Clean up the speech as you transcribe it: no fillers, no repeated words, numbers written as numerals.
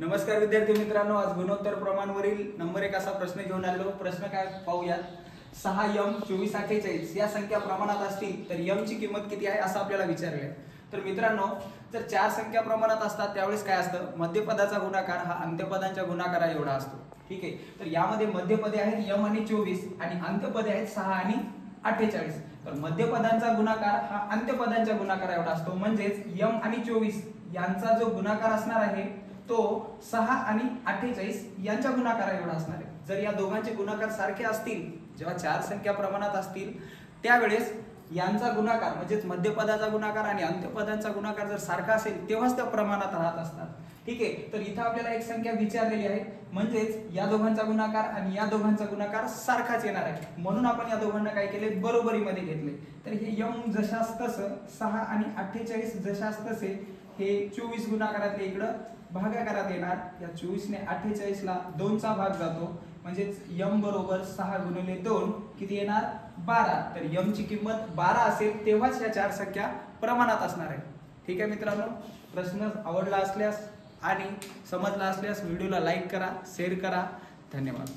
नमस्कार विद्यार्थी मित्रांनो, आज गुणोत्तर प्रमाणवरील नंबर 1 असा प्रश्न घेऊन आलेलो। प्रश्न काय पाहूयात। 6m 2448 या संख्या प्रमाणात असतील तर m ची किंमत किती आहे असं आपल्याला विचारले आहे। तर मित्रांनो, जर 4 संख्या प्रमाणात असतात त्यावेळेस काय असतं, मध्यपदाचा गुणाकार हा अंत्यपदांच्या गुणाकारा एवढा असतो। ठीक आहे, तर यामध्ये मध्यपदे आहेत m आणि 24 आणि अंत्यपदे आहेत 6 आणि 48। तर मध्यपदांचा गुणाकार हा अंत्यपदांच्या गुणाकारा एवढा असतो, म्हणजेच m आणि 24 यांचा जो गुणाकार असणार आहे तो 6 आणि 48 यांच्या गुणाकारा एवढा असणार आहे। जर या दोघांचे गुणाकार सारखे असतील, जेव्हा 4 संख्या प्रमाणात असतील त्यावेळेस यांचा गुणाकार म्हणजेच मध्यपदाचा गुणाकार आणि अंत्यपदांचा गुणाकार जर सारखा असेल तेव्हाच त्या प्रमाणात राहत असतात। ठीक आहे, तर इथं आपल्याला एक संख्या विचारलेली आहे, म्हणजेच या दोघांचा गुणाकार आणि या दोघांचा गुणाकार सारखाच येणार आहे, म्हणून आपण या दोघांना काय केले, बरोबरीमध्ये घेतले। तर हे m जशास तसं 6 आणि 48 जशास तसे हे 24 गुणाकारातले इकडं भागाकारात येणार। या 24 ने 48 ला 2 चा भाग जातो, म्हणजेच m बरोबर 6 गुणिले 2 किती येणार, 12। तर m ची किंमत 12 असेल तेव्हाच या 4 संख्या प्रमाणात असणार आहे। ठीक आहे मित्रांनो, प्रश्न आवडला असल्यास आणि समजला असल्यास व्हिडिओला लाईक करा, शेअर करा। धन्यवाद।